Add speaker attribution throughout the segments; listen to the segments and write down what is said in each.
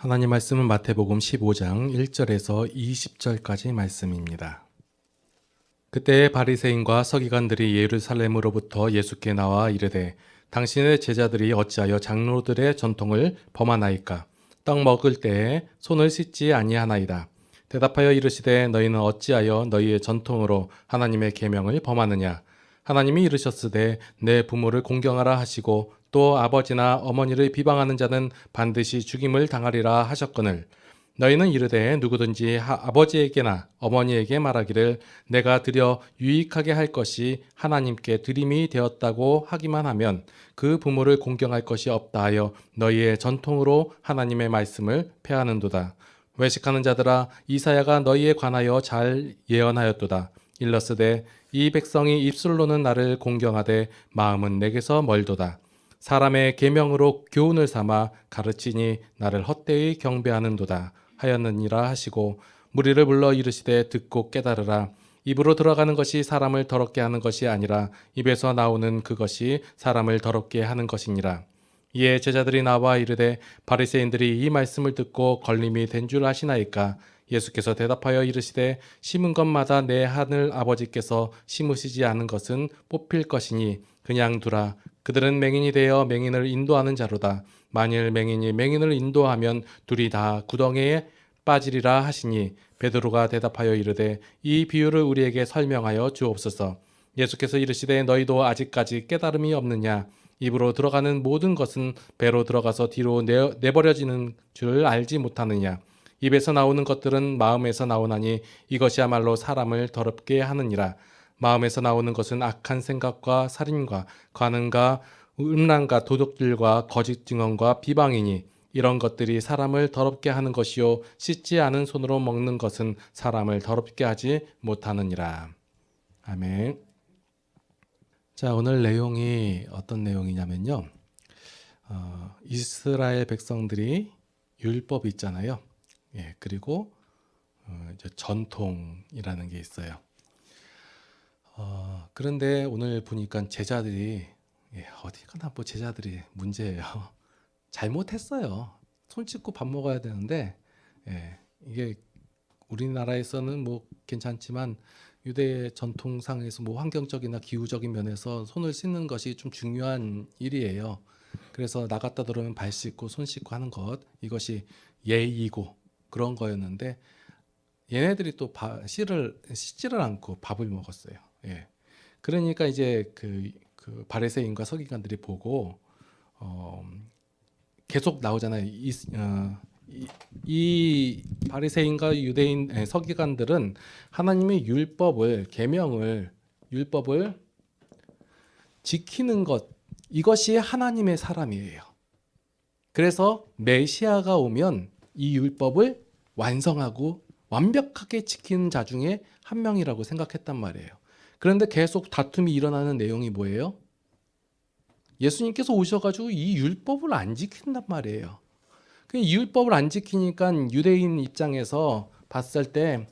Speaker 1: 하나님 말씀은 마태복음 15장 1절에서 20절까지 말씀입니다. 그때 바리새인과 서기관들이 예루살렘으로부터 예수께 나와 이르되 당신의 제자들이 어찌하여 장로들의 전통을 범하나이까? 떡 먹을 때에 손을 씻지 아니하나이다. 대답하여 이르시되 너희는 어찌하여 너희의 전통으로 하나님의 계명을 범하느냐? 하나님이 이르셨으되 내 부모를 공경하라 하시고 또 아버지나 어머니를 비방하는 자는 반드시 죽임을 당하리라 하셨거늘 너희는 이르되 누구든지 아버지에게나 어머니에게 말하기를 내가 드려 유익하게 할 것이 하나님께 드림이 되었다고 하기만 하면 그 부모를 공경할 것이 없다 하여 너희의 전통으로 하나님의 말씀을 폐하는도다. 외식하는 자들아 이사야가 너희에 관하여 잘 예언하였도다. 일러스되 이 백성이 입술로는 나를 공경하되 마음은 내게서 멀도다. 사람의 계명으로 교훈을 삼아 가르치니 나를 헛되이 경배하는도다 하였느니라 하시고 무리를 불러 이르시되 듣고 깨달으라. 입으로 들어가는 것이 사람을 더럽게 하는 것이 아니라 입에서 나오는 그것이 사람을 더럽게 하는 것이니라. 이에 제자들이 나와 이르되 바리새인들이 이 말씀을 듣고 걸림이 된 줄 아시나이까? 예수께서 대답하여 이르시되 심은 것마다 내 하늘 아버지께서 심으시지 않은 것은 뽑힐 것이니 그냥 두라. 그들은 맹인이 되어 맹인을 인도하는 자로다. 만일 맹인이 맹인을 인도하면 둘이 다 구덩이에 빠지리라 하시니 베드로가 대답하여 이르되 이 비유를 우리에게 설명하여 주옵소서. 예수께서 이르시되 너희도 아직까지 깨달음이 없느냐? 입으로 들어가는 모든 것은 배로 들어가서 뒤로 내버려지는 줄 알지 못하느냐? 입에서 나오는 것들은 마음에서 나오나니 이것이야말로 사람을 더럽게 하느니라. 마음에서 나오는 것은 악한 생각과 살인과 관음과 음란과 도둑질과 거짓 증언과 비방이니 이런 것들이 사람을 더럽게 하는 것이요 씻지 않은 손으로 먹는 것은 사람을 더럽게 하지 못하느니라. 아멘. 자, 오늘 내용이 어떤 내용이냐면요. 이스라엘 백성들이 율법이 있잖아요. 예, 그리고 이제 전통이라는 게 있어요. 그런데 오늘 보니까 제자들이 어디 가나 뭐 제자들이 문제예요. 잘못했어요. 손 씻고 밥 먹어야 되는데 이게 우리나라에서는 뭐 괜찮지만 유대 전통상에서 뭐 환경적이나 기후적인 면에서 손을 씻는 것이 좀 중요한 일이에요. 그래서 나갔다 들어오면 발 씻고 손 씻고 하는 것 이것이 예의이고 그런 거였는데 얘네들이 또 씻지를 않고 밥을 먹었어요. 예. 그러니까 이제 그 바리새인과 서기관들이 보고 계속 나오잖아요. 이 바리새인과 유대인 서기관들은 하나님의 율법을 지키는 것 이것이 하나님의 사람이에요. 그래서 메시아가 오면 이 율법을 완성하고 완벽하게 지키는 자 중에 한 명이라고 생각했단 말이에요. 그런데 계속 다툼이 일어나는 내용이 뭐예요? 예수님께서 오셔가지고 이 율법을 안 지킨단 말이에요. 이 율법을 안 지키니까 유대인 입장에서 봤을 때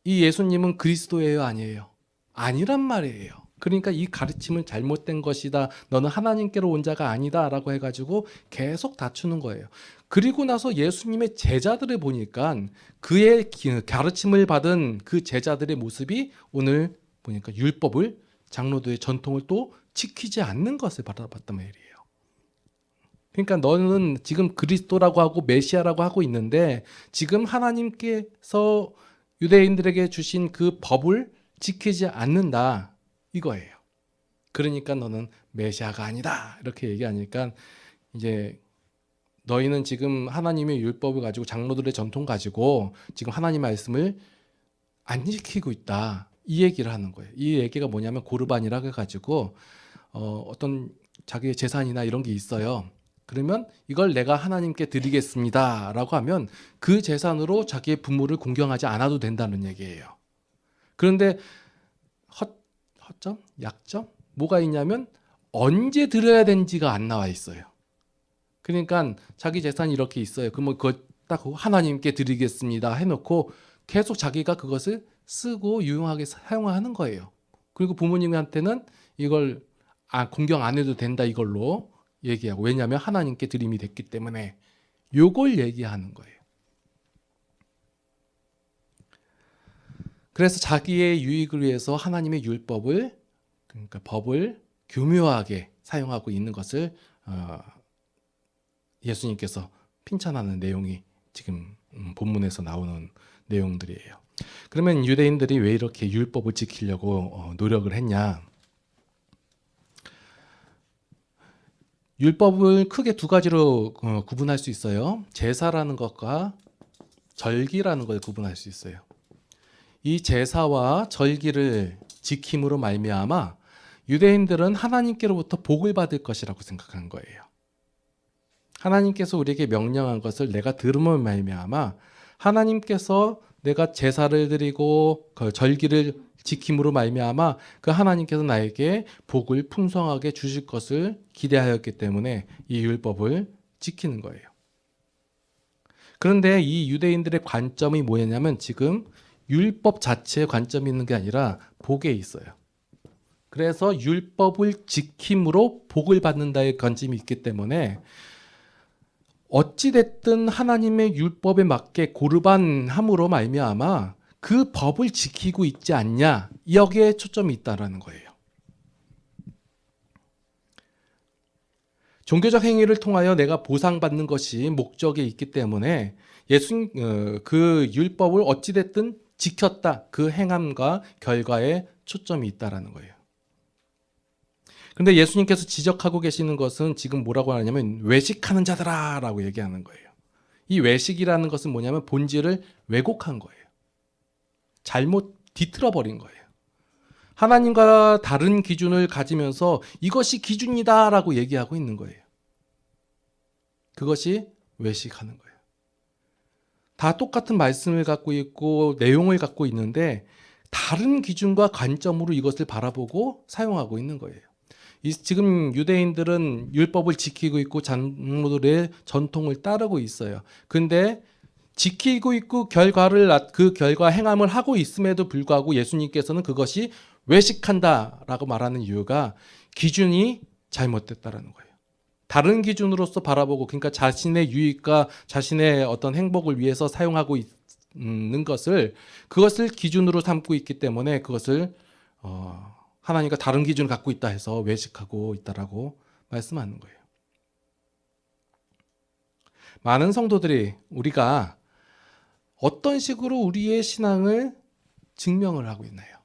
Speaker 1: 이 예수님은 그리스도예요, 아니에요? 아니란 말이에요. 그러니까 이 가르침은 잘못된 것이다. 너는 하나님께로 온 자가 아니다. 라고 해가지고 계속 다투는 거예요. 그리고 나서 예수님의 제자들을 보니까 그의 가르침을 받은 그 제자들의 모습이 오늘 보니까 율법을 장로들의 전통을 또 지키지 않는 것을 바라봤단 말이에요. 그러니까 너는 지금 그리스도라고 하고 메시아라고 하고 있는데 지금 하나님께서 유대인들에게 주신 그 법을 지키지 않는다 이거예요. 그러니까 너는 메시아가 아니다 이렇게 얘기하니까 이제 너희는 지금 하나님의 율법을 가지고 장로들의 전통 가지고 지금 하나님 말씀을 안 지키고 있다 이 얘기를 하는 거예요. 이 얘기가 뭐냐면 고르반이라고 해가지고 어떤 자기의 재산이나 이런 게 있어요. 그러면 이걸 내가 하나님께 드리겠습니다 라고 하면 그 재산으로 자기의 부모를 공경하지 않아도 된다는 얘기예요. 그런데 허점? 약점? 뭐가 있냐면 언제 드려야 되는지가 안 나와 있어요. 그러니까 자기 재산이 이렇게 있어요. 그러면 그거 딱 하나님께 드리겠습니다 해놓고 계속 자기가 그것을 쓰고 유용하게 사용하는 거예요. 그리고 부모님한테는 이걸 공경 안 해도 된다 이걸로 얘기하고 왜냐하면 하나님께 드림이 됐기 때문에 요걸 얘기하는 거예요. 그래서 자기의 유익을 위해서 하나님의 율법을, 그러니까 법을 교묘하게 사용하고 있는 것을 예수님께서 핀찬하는 내용이 지금 본문에서 나오는 내용들이에요. 그러면 유대인들이 왜 이렇게 율법을 지키려고 노력을 했냐? 율법을 크게 두 가지로 구분할 수 있어요. 제사라는 것과 절기라는 걸 구분할 수 있어요. 이 제사와 절기를 지킴으로 말미암아 유대인들은 하나님께로부터 복을 받을 것이라고 생각한 거예요. 하나님께서 우리에게 명령한 것을 내가 들음으로 말미암아 하나님께서 내가 제사를 드리고 그 절기를 지킴으로 말미암아 그 하나님께서 나에게 복을 풍성하게 주실 것을 기대하였기 때문에 이 율법을 지키는 거예요. 그런데 이 유대인들의 관점이 뭐였냐면 지금 율법 자체에 관점이 있는 게 아니라 복에 있어요. 그래서 율법을 지킴으로 복을 받는다의 관점이 있기 때문에 어찌됐든 하나님의 율법에 맞게 고르반함으로 말미암아 그 법을 지키고 있지 않냐, 여기에 초점이 있다라는 거예요. 종교적 행위를 통하여 내가 보상받는 것이 목적에 있기 때문에 그 율법을 어찌됐든 지켰다, 그 행함과 결과에 초점이 있다라는 거예요. 그런데 예수님께서 지적하고 계시는 것은 지금 뭐라고 하냐면 외식하는 자들아 라고 얘기하는 거예요. 이 외식이라는 것은 뭐냐면 본질을 왜곡한 거예요. 잘못 뒤틀어 버린 거예요. 하나님과 다른 기준을 가지면서 이것이 기준이다 라고 얘기하고 있는 거예요. 그것이 외식하는 거예요. 다 똑같은 말씀을 갖고 있고 내용을 갖고 있는데 다른 기준과 관점으로 이것을 바라보고 사용하고 있는 거예요. 지금 유대인들은 율법을 지키고 있고 장로들의 전통을 따르고 있어요. 근데 지키고 있고 그 결과 행함을 하고 있음에도 불구하고 예수님께서는 그것이 외식한다라고 말하는 이유가 기준이 잘못됐다라는 거예요. 다른 기준으로서 바라보고, 그러니까 자신의 유익과 자신의 어떤 행복을 위해서 사용하고 있는 그것을 기준으로 삼고 있기 때문에 그것을 하나님과 다른 기준을 갖고 있다 해서 외식하고 있다라고 말씀하는 거예요. 많은 성도들이 우리가 어떤 식으로 우리의 신앙을 증명을 하고 있나요?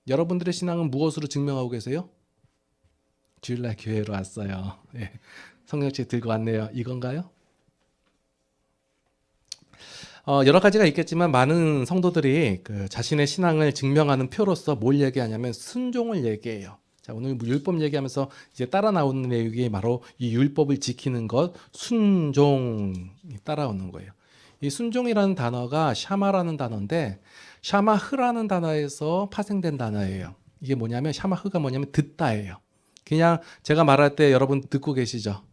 Speaker 1: 여러분들의 신앙은 무엇으로 증명하고 계세요? 주일날 교회로 왔어요. 네. 성령책 들고 왔네요. 이건가요? 여러 가지가 있겠지만 많은 성도들이 그 자신의 신앙을 증명하는 표로서 뭘 얘기하냐면 순종을 얘기해요. 자, 오늘 율법 얘기하면서 이제 따라 나오는 내용이 바로 이 율법을 지키는 것, 순종이 따라오는 거예요. 이 순종이라는 단어가 샤마라는 단어인데 샤마흐라는 단어에서 파생된 단어예요. 이게 뭐냐면 샤마흐가 뭐냐면 듣다예요. 그냥 제가 말할 때 여러분 듣고 계시죠?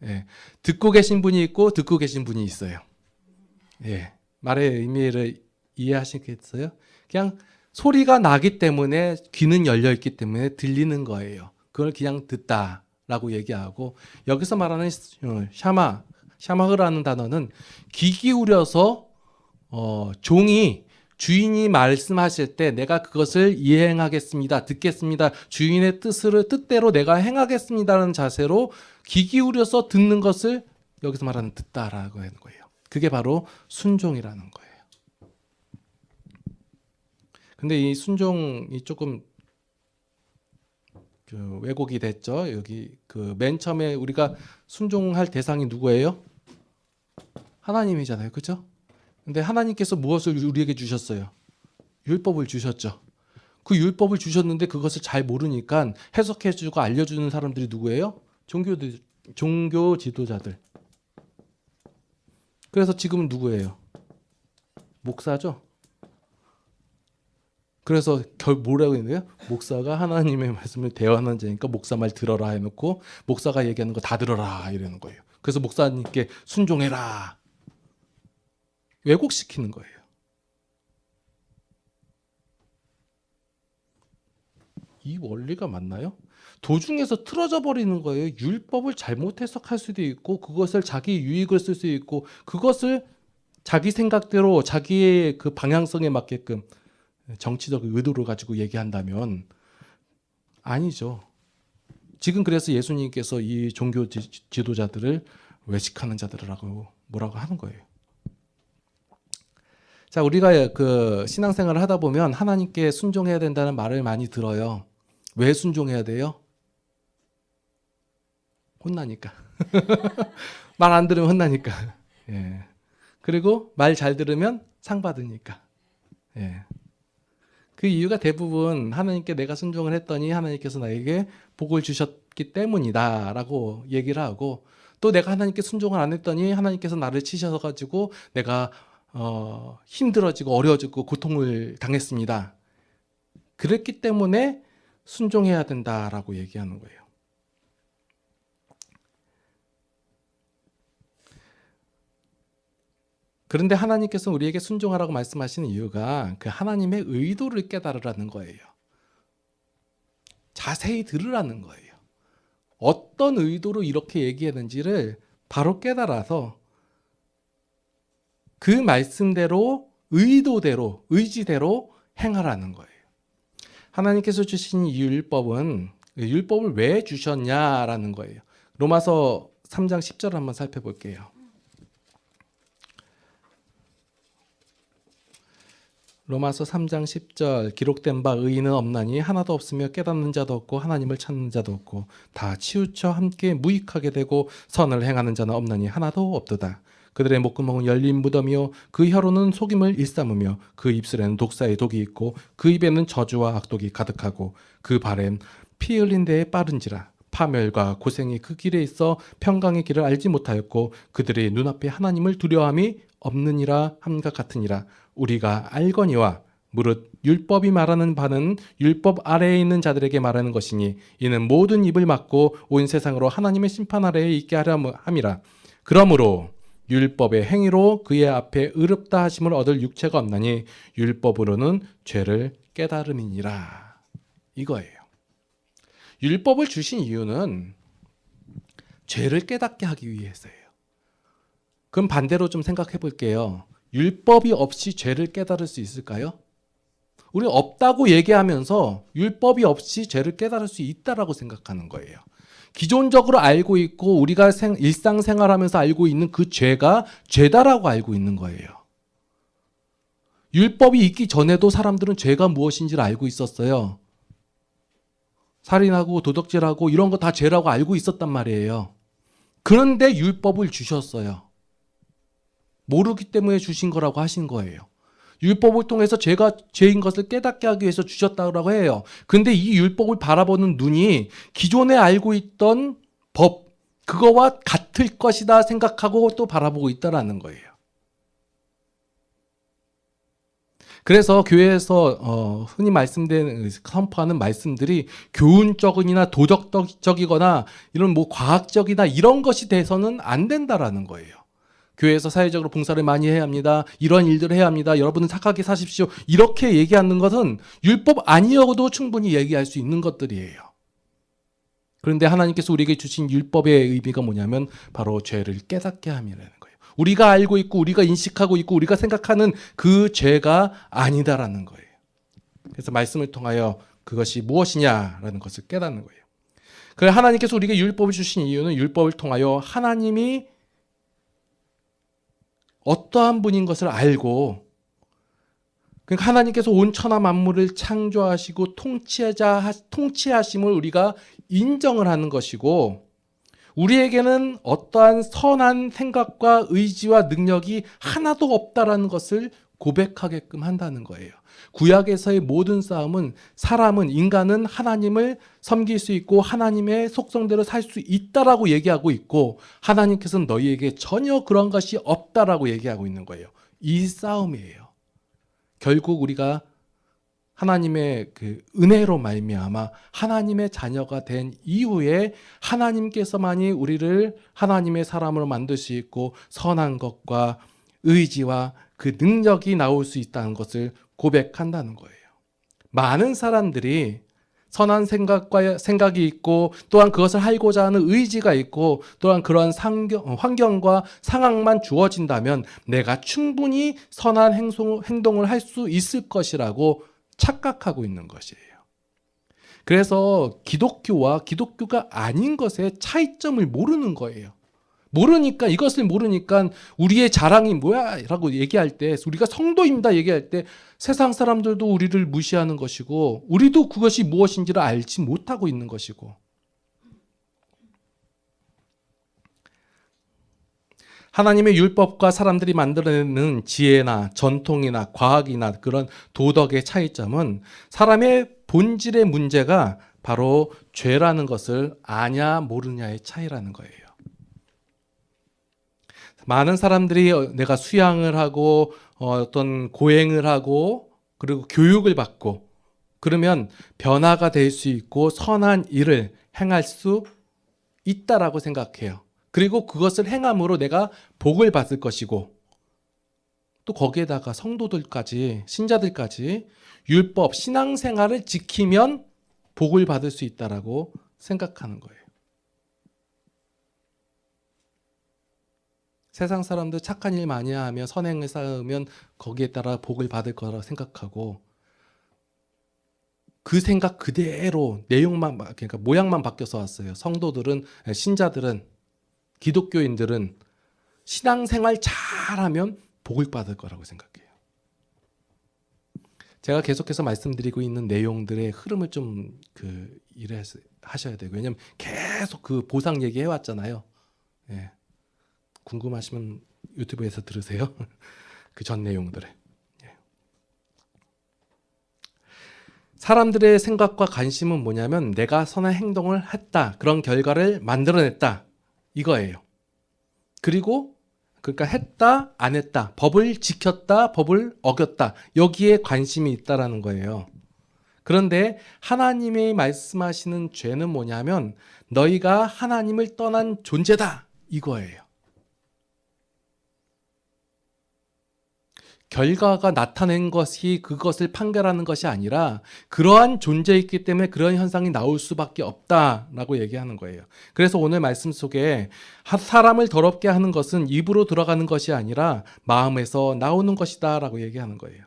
Speaker 1: 예. 듣고 계신 분이 있고 듣고 계신 분이 있어요. 예. 말의 의미를 이해하시겠어요? 그냥 소리가 나기 때문에 귀는 열려 있기 때문에 들리는 거예요. 그걸 그냥 듣다라고 얘기하고 여기서 말하는 샤마흐라는 단어는 귀 기울여서 종이 주인이 말씀하실 때 내가 그것을 이행하겠습니다. 듣겠습니다. 주인의 뜻대로 내가 행하겠습니다라는 자세로 귀 기울여서 듣는 것을 여기서 말하는 듣다라고 하는 거예요. 그게 바로 순종이라는 거예요. 근데 이 순종이 조금 왜곡이 됐죠. 여기 맨 처음에 우리가 순종할 대상이 누구예요? 하나님이잖아요. 그렇죠? 근데 하나님께서 무엇을 우리에게 주셨어요? 율법을 주셨죠. 그 율법을 주셨는데 그것을 잘 모르니까 해석해주고 알려주는 사람들이 누구예요? 종교 지도자들. 그래서 지금은 누구예요? 목사죠. 그래서 뭐라고 했나요? 목사가 하나님의 말씀을 대언하는 자니까 목사 말 들어라 해놓고 목사가 얘기하는 거 다 들어라 이러는 거예요. 그래서 목사님께 순종해라. 왜곡시키는 거예요. 이 원리가 맞나요? 도중에서 틀어져 버리는 거예요. 율법을 잘못 해석할 수도 있고 그것을 자기 유익을 쓸 수 있고 그것을 자기 생각대로 자기의 그 방향성에 맞게끔 정치적 의도를 가지고 얘기한다면 아니죠. 지금 그래서 예수님께서 이 종교 지도자들을 외식하는 자들이라고 뭐라고 하는 거예요. 자, 우리가 그 신앙생활을 하다 보면 하나님께 순종해야 된다는 말을 많이 들어요. 왜 순종해야 돼요? 혼나니까. 말 안 들으면 혼나니까. 예. 그리고 말 잘 들으면 상 받으니까. 예. 그 이유가 대부분 하나님께 내가 순종을 했더니 하나님께서 나에게 복을 주셨기 때문이다라고 얘기를 하고, 또 내가 하나님께 순종을 안 했더니 하나님께서 나를 치셔서 가지고 내가 힘들어지고 어려워지고 고통을 당했습니다. 그랬기 때문에 순종해야 된다라고 얘기하는 거예요. 그런데 하나님께서 우리에게 순종하라고 말씀하시는 이유가 그 하나님의 의도를 깨달으라는 거예요. 자세히 들으라는 거예요. 어떤 의도로 이렇게 얘기했는지를 바로 깨달아서 그 말씀대로 의도대로 의지대로 행하라는 거예요. 하나님께서 주신 이 율법은 율법을 왜 주셨냐라는 거예요. 로마서 3장 10절을 한번 살펴볼게요. 로마서 3장 10절 기록된 바 의인은 없나니 하나도 없으며 깨닫는 자도 없고 하나님을 찾는 자도 없고 다 치우쳐 함께 무익하게 되고 선을 행하는 자는 없나니 하나도 없도다. 그들의 목구멍은 열린 무덤이요 그 혀로는 속임을 일삼으며 그 입술에는 독사의 독이 있고 그 입에는 저주와 악독이 가득하고 그 발엔 피 흘린 데에 빠른지라. 파멸과 고생이 그 길에 있어 평강의 길을 알지 못하였고 그들의 눈앞에 하나님을 두려움이 없느니라 함과 같으니라. 우리가 알거니와 무릇 율법이 말하는 바는 율법 아래에 있는 자들에게 말하는 것이니 이는 모든 입을 막고 온 세상으로 하나님의 심판 아래에 있게 하려 함이라. 그러므로 율법의 행위로 그의 앞에 의롭다 하심을 얻을 육체가 없나니 율법으로는 죄를 깨달음이니라. 이거예요. 율법을 주신 이유는 죄를 깨닫게 하기 위해서예요. 그럼 반대로 좀 생각해 볼게요. 율법이 없이 죄를 깨달을 수 있을까요? 우리 없다고 얘기하면서 율법이 없이 죄를 깨달을 수 있다라고 생각하는 거예요. 기존적으로 알고 있고 우리가 일상생활하면서 알고 있는 그 죄가 죄다라고 알고 있는 거예요. 율법이 있기 전에도 사람들은 죄가 무엇인지를 알고 있었어요. 살인하고 도둑질하고 이런 거 다 죄라고 알고 있었단 말이에요. 그런데 율법을 주셨어요. 모르기 때문에 주신 거라고 하신 거예요. 율법을 통해서 죄가 죄인 것을 깨닫게 하기 위해서 주셨다고 해요. 근데 이 율법을 바라보는 눈이 기존에 알고 있던 법, 그거와 같을 것이다 생각하고 또 바라보고 있다라는 거예요. 그래서 교회에서 흔히 선포하는 말씀들이 교훈적이나 도덕적이거나 이런 뭐 과학적이나 이런 것이 돼서는 안 된다라는 거예요. 교회에서 사회적으로 봉사를 많이 해야 합니다. 이런 일들을 해야 합니다. 여러분은 착하게 사십시오. 이렇게 얘기하는 것은 율법 아니어도 충분히 얘기할 수 있는 것들이에요. 그런데 하나님께서 우리에게 주신 율법의 의미가 뭐냐면 바로 죄를 깨닫게 함이라는 거예요. 우리가 알고 있고 우리가 인식하고 있고 우리가 생각하는 그 죄가 아니다라는 거예요. 그래서 말씀을 통하여 그것이 무엇이냐라는 것을 깨닫는 거예요. 그래서 하나님께서 우리에게 율법을 주신 이유는 율법을 통하여 하나님이 어떠한 분인 것을 알고, 그러니까 하나님께서 온 천하 만물을 창조하시고 통치하심을 우리가 인정을 하는 것이고, 우리에게는 어떠한 선한 생각과 의지와 능력이 하나도 없다라는 것을 고백하게끔 한다는 거예요. 구약에서의 모든 싸움은 인간은 하나님을 섬길 수 있고 하나님의 속성대로 살 수 있다라고 얘기하고 있고, 하나님께서는 너희에게 전혀 그런 것이 없다라고 얘기하고 있는 거예요. 이 싸움이에요. 결국 우리가 하나님의 그 은혜로 말미암아 하나님의 자녀가 된 이후에 하나님께서만이 우리를 하나님의 사람으로 만들 수 있고 선한 것과 의지와 그 능력이 나올 수 있다는 것을 고백한다는 거예요. 많은 사람들이 선한 생각이 있고 또한 그것을 하고자 하는 의지가 있고 또한 그러한 환경과 상황만 주어진다면 내가 충분히 선한 행동을 할 수 있을 것이라고 착각하고 있는 것이에요. 그래서 기독교와 기독교가 아닌 것의 차이점을 모르는 거예요. 이것을 모르니까 우리의 자랑이 뭐야? 라고 얘기할 때, 우리가 성도입니다 얘기할 때 세상 사람들도 우리를 무시하는 것이고 우리도 그것이 무엇인지를 알지 못하고 있는 것이고, 하나님의 율법과 사람들이 만들어내는 지혜나 전통이나 과학이나 그런 도덕의 차이점은 사람의 본질의 문제가 바로 죄라는 것을 아냐 모르냐의 차이라는 거예요. 많은 사람들이 내가 수양을 하고 어떤 고행을 하고 그리고 교육을 받고 그러면 변화가 될 수 있고 선한 일을 행할 수 있다라고 생각해요. 그리고 그것을 행함으로 내가 복을 받을 것이고, 또 거기에다가 성도들까지, 신자들까지 율법, 신앙생활을 지키면 복을 받을 수 있다라고 생각하는 거예요. 세상 사람들 착한 일 많이 하며 선행을 쌓으면 거기에 따라 복을 받을 거라고 생각하고, 그 생각 그대로 내용만, 그러니까 모양만 바뀌어서 왔어요. 성도들은, 신자들은, 기독교인들은 신앙생활 잘하면 복을 받을 거라고 생각해요. 제가 계속해서 말씀드리고 있는 내용들의 흐름을 좀 하셔야 되고, 왜냐면 계속 그 보상 얘기해 왔잖아요. 예. 궁금하시면 유튜브에서 들으세요. 그 전 내용들을. 예. 사람들의 생각과 관심은 뭐냐면 내가 선한 행동을 했다, 그런 결과를 만들어냈다, 이거예요. 그리고 그러니까 했다, 안 했다, 법을 지켰다, 법을 어겼다, 여기에 관심이 있다라는 거예요. 그런데 하나님이 말씀하시는 죄는 뭐냐면 너희가 하나님을 떠난 존재다, 이거예요. 결과가 나타낸 것이 그것을 판결하는 것이 아니라 그러한 존재이기 때문에 그런 현상이 나올 수밖에 없다라고 얘기하는 거예요. 그래서 오늘 말씀 속에 사람을 더럽게 하는 것은 입으로 들어가는 것이 아니라 마음에서 나오는 것이다 라고 얘기하는 거예요.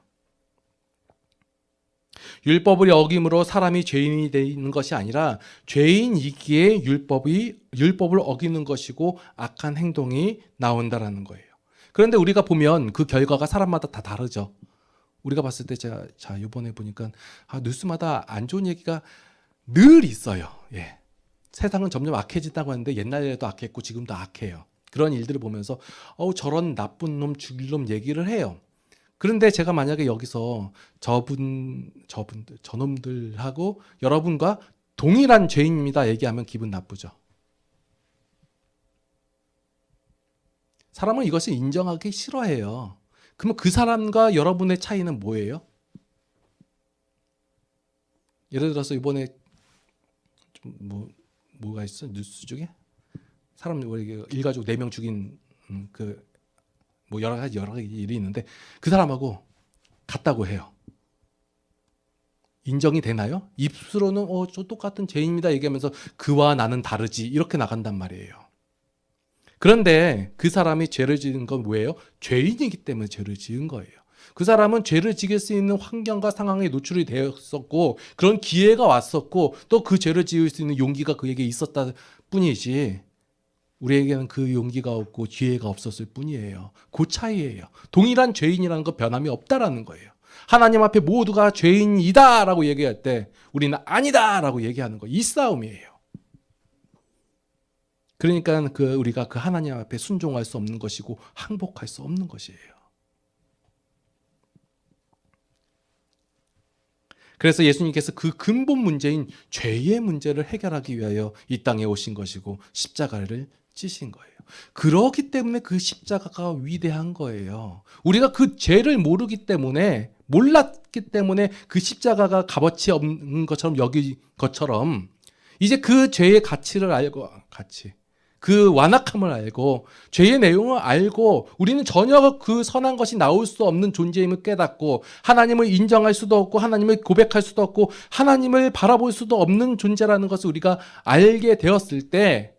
Speaker 1: 율법을 어김으로 사람이 죄인이 되는 것이 아니라 죄인이기에 율법을 어기는 것이고 악한 행동이 나온다라는 거예요. 그런데 우리가 보면 그 결과가 사람마다 다 다르죠. 우리가 봤을 때 이번에 보니까 뉴스마다 안 좋은 얘기가 늘 있어요. 예. 세상은 점점 악해진다고 하는데 옛날에도 악했고 지금도 악해요. 그런 일들을 보면서 저런 나쁜 놈, 죽일 놈 얘기를 해요. 그런데 제가 만약에 여기서 저놈들하고 여러분과 동일한 죄인입니다 얘기하면 기분 나쁘죠. 사람은 이것을 인정하기 싫어해요. 그러면 그 사람과 여러분의 차이는 뭐예요? 예를 들어서 이번에 뭐가 있어? 뉴스 중에 사람 일가족 4명 죽인 여러 가지 일이 있는데 그 사람하고 같다고 해요. 인정이 되나요? 입으로는 저 똑같은 죄인입니다 얘기하면서 그와 나는 다르지 이렇게 나간단 말이에요. 그런데 그 사람이 죄를 지은 건 뭐예요? 죄인이기 때문에 죄를 지은 거예요. 그 사람은 죄를 지을 수 있는 환경과 상황에 노출이 되었었고 그런 기회가 왔었고 또 그 죄를 지을 수 있는 용기가 그에게 있었다 뿐이지 우리에게는 그 용기가 없고 기회가 없었을 뿐이에요. 그 차이예요. 동일한 죄인이라는 건 변함이 없다라는 거예요. 하나님 앞에 모두가 죄인이다라고 얘기할 때 우리는 아니다라고 얘기하는 거, 이 싸움이에요. 그러니까 우리가 그 하나님 앞에 순종할 수 없는 것이고 항복할 수 없는 것이에요. 그래서 예수님께서 그 근본 문제인 죄의 문제를 해결하기 위하여 이 땅에 오신 것이고 십자가를 지신 거예요. 그렇기 때문에 그 십자가가 위대한 거예요. 우리가 그 죄를 몰랐기 때문에 그 십자가가 값어치 없는 것처럼 여긴 것처럼 이제 그 죄의 가치를 알고 그 완악함을 알고 죄의 내용을 알고 우리는 전혀 그 선한 것이 나올 수 없는 존재임을 깨닫고 하나님을 인정할 수도 없고 하나님을 고백할 수도 없고 하나님을 바라볼 수도 없는 존재라는 것을 우리가 알게 되었을 때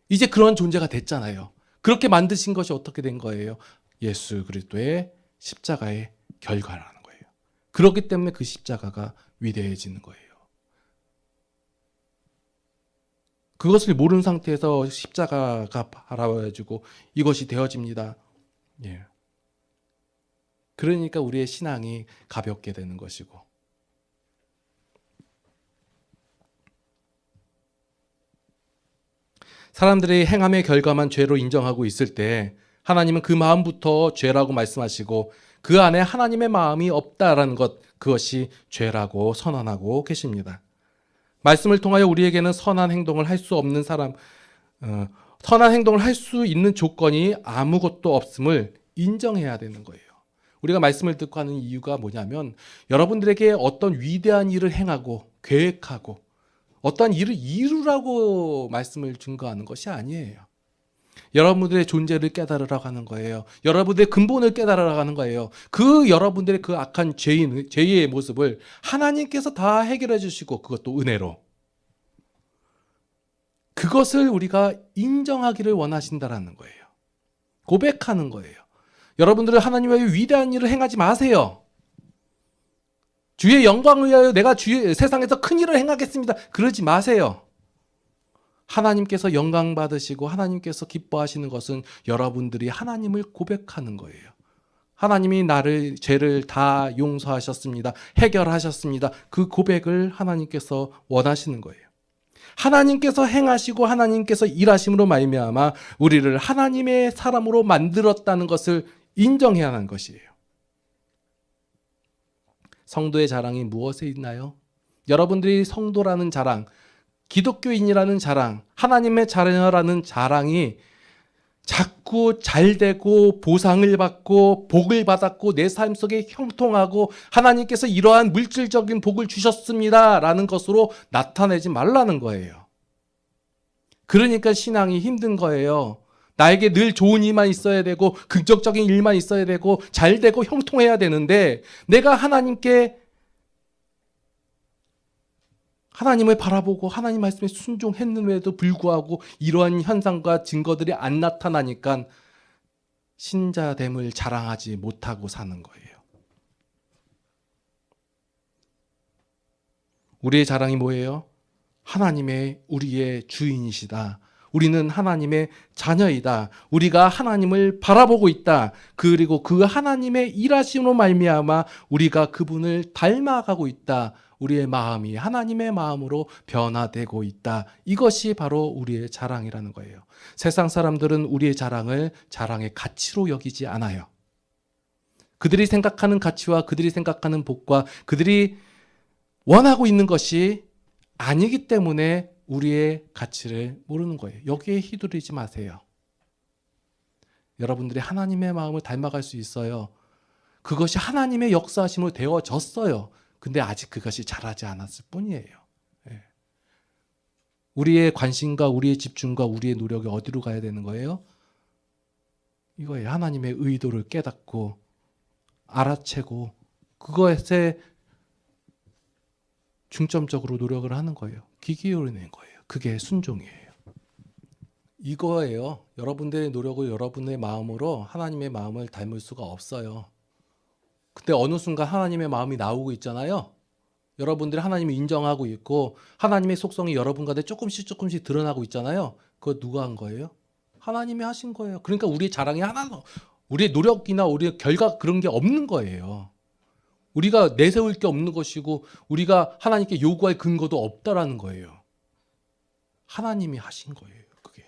Speaker 1: 이제 그런 존재가 됐잖아요. 그렇게 만드신 것이 어떻게 된 거예요? 예수 그리스도의 십자가의 결과라는 거예요. 그렇기 때문에 그 십자가가 위대해지는 거예요. 그것을 모르는 상태에서 십자가가 바라봐지고 이것이 되어집니다. 예. 그러니까 우리의 신앙이 가볍게 되는 것이고. 사람들이 행함의 결과만 죄로 인정하고 있을 때 하나님은 그 마음부터 죄라고 말씀하시고 그 안에 하나님의 마음이 없다라는 것, 그것이 죄라고 선언하고 계십니다. 말씀을 통하여 우리에게는 선한 행동을 할 수 없는 선한 행동을 할 수 있는 조건이 아무것도 없음을 인정해야 되는 거예요. 우리가 말씀을 듣고 하는 이유가 뭐냐면 여러분들에게 어떤 위대한 일을 행하고 계획하고 어떤 일을 이루라고 말씀을 증거하는 것이 아니에요. 여러분들의 존재를 깨달으라고 하는 거예요. 여러분들의 근본을 깨달으라고 하는 거예요. 그 여러분들의 그 악한 죄의 모습을 하나님께서 다 해결해 주시고 그것도 은혜로. 그것을 우리가 인정하기를 원하신다라는 거예요. 고백하는 거예요. 여러분들은 하나님의 위대한 일을 행하지 마세요. 주의 영광을 위하여 내가 세상에서 큰 일을 행하겠습니다. 그러지 마세요. 하나님께서 영광 받으시고 하나님께서 기뻐하시는 것은 여러분들이 하나님을 고백하는 거예요. 하나님이 죄를 다 용서하셨습니다. 해결하셨습니다. 그 고백을 하나님께서 원하시는 거예요. 하나님께서 행하시고 하나님께서 일하심으로 말미암아 우리를 하나님의 사람으로 만들었다는 것을 인정해야 하는 것이에요. 성도의 자랑이 무엇에 있나요? 여러분들이 성도라는 자랑, 기독교인이라는 자랑, 하나님의 자녀라는 자랑이 자꾸 잘되고 보상을 받고 복을 받았고 내 삶 속에 형통하고 하나님께서 이러한 물질적인 복을 주셨습니다 라는 것으로 나타내지 말라는 거예요. 그러니까 신앙이 힘든 거예요. 나에게 늘 좋은 일만 있어야 되고 긍정적인 일만 있어야 되고 잘되고 형통해야 되는데 내가 하나님을 바라보고 하나님 말씀에 순종했는데도 불구하고 이러한 현상과 증거들이 안 나타나니까 신자됨을 자랑하지 못하고 사는 거예요. 우리의 자랑이 뭐예요? 하나님의 우리의 주인이시다. 우리는 하나님의 자녀이다. 우리가 하나님을 바라보고 있다. 그리고 그 하나님의 일하심으로 말미암아 우리가 그분을 닮아가고 있다. 우리의 마음이 하나님의 마음으로 변화되고 있다. 이것이 바로 우리의 자랑이라는 거예요. 세상 사람들은 우리의 자랑을 자랑의 가치로 여기지 않아요. 그들이 생각하는 가치와 그들이 생각하는 복과 그들이 원하고 있는 것이 아니기 때문에 우리의 가치를 모르는 거예요. 여기에 휘둘리지 마세요. 여러분들이 하나님의 마음을 닮아갈 수 있어요. 그것이 하나님의 역사하심으로 되어졌어요. 근데 아직 그것이 자라지 않았을 뿐이에요. 예. 우리의 관심과 우리의 집중과 우리의 노력이 어디로 가야 되는 거예요? 이거예요. 하나님의 의도를 깨닫고 알아채고 그것에 중점적으로 노력을 하는 거예요. 귀 기울이는 거예요. 그게 순종이에요. 이거예요. 여러분들의 노력을 여러분의 마음으로 하나님의 마음을 닮을 수가 없어요. 근데 어느 순간 하나님의 마음이 나오고 있잖아요. 여러분들이 하나님을 인정하고 있고 하나님의 속성이 여러분 가운데 조금씩 드러나고 있잖아요. 그거 누가 한 거예요? 하나님이 하신 거예요. 그러니까 우리의 자랑이 하나도, 우리의 노력이나 우리의 결과 그런 게 없는 거예요. 우리가 내세울 게 없는 것이고 우리가 하나님께 요구할 근거도 없다라는 거예요. 하나님이 하신 거예요. 그게.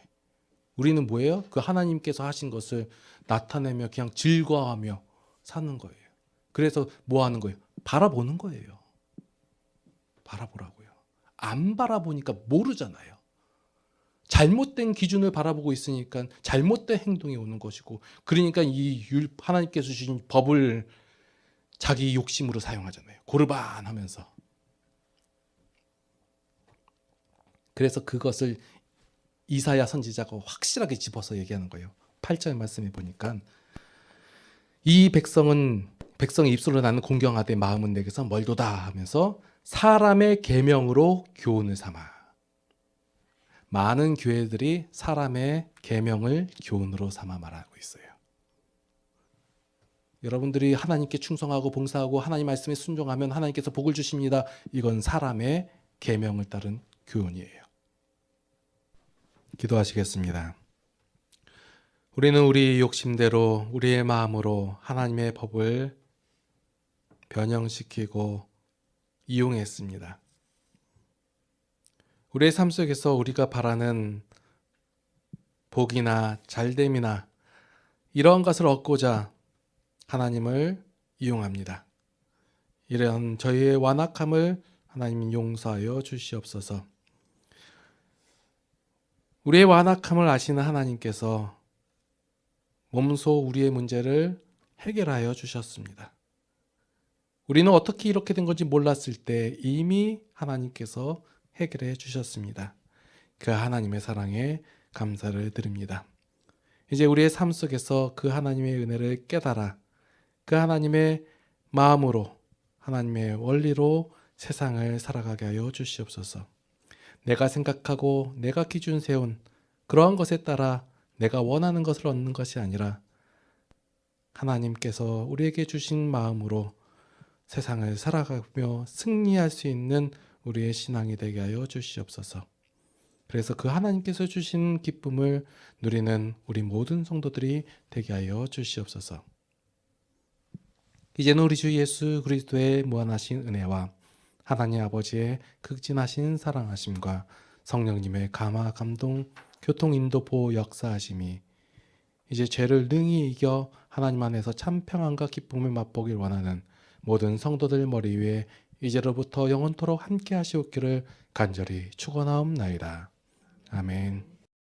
Speaker 1: 우리는 뭐예요? 그 하나님께서 하신 것을 나타내며 그냥 즐거워하며 사는 거예요. 그래서 뭐 하는 거예요? 바라보는 거예요. 바라보라고요. 안 바라보니까 모르잖아요. 잘못된 기준을 바라보고 있으니까 잘못된 행동이 오는 것이고, 그러니까 하나님께서 주신 법을 자기 욕심으로 사용하잖아요. 고르반 하면서. 그래서 그것을 이사야 선지자가 확실하게 집어서 얘기하는 거예요. 8절 말씀에 보니까 이 백성의 입술로 나는 공경하되 마음은 내게서 멀도다 하면서 사람의 계명으로 교훈을 삼아. 많은 교회들이 사람의 계명을 교훈으로 삼아 말하고 있어요. 여러분들이 하나님께 충성하고 봉사하고 하나님 말씀에 순종하면 하나님께서 복을 주십니다. 이건 사람의 계명을 따른 교훈이에요. 기도하시겠습니다. 우리는 우리 욕심대로 우리의 마음으로 하나님의 법을 변형시키고 이용했습니다. 우리의 삶 속에서 우리가 바라는 복이나 잘됨이나 이러한 것을 얻고자 하나님을 이용합니다. 이런 저희의 완악함을 하나님 용서하여 주시옵소서. 우리의 완악함을 아시는 하나님께서 몸소 우리의 문제를 해결하여 주셨습니다. 우리는 어떻게 이렇게 된 건지 몰랐을 때 이미 하나님께서 해결해 주셨습니다. 그 하나님의 사랑에 감사를 드립니다. 이제 우리의 삶 속에서 그 하나님의 은혜를 깨달아 그 하나님의 마음으로 하나님의 원리로 세상을 살아가게 하여 주시옵소서. 내가 생각하고 내가 기준 세운 그러한 것에 따라 내가 원하는 것을 얻는 것이 아니라 하나님께서 우리에게 주신 마음으로 세상을 살아가며 승리할 수 있는 우리의 신앙이 되게 하여 주시옵소서. 그래서 그 하나님께서 주신 기쁨을 누리는 우리 모든 성도들이 되게 하여 주시옵소서. 이제는 우리 주 예수 그리스도의 무한하신 은혜와 하나님 아버지의 극진하신 사랑하심과 성령님의 감화 감동 교통 인도 보호 역사하심이 이제 죄를 능히 이겨 하나님 안에서 참 평안과 기쁨을 맛보길 원하는 모든 성도들 머리 위에 이제로부터 영원토록 함께 하시옵기를 간절히 축원하옵나이다. 아멘.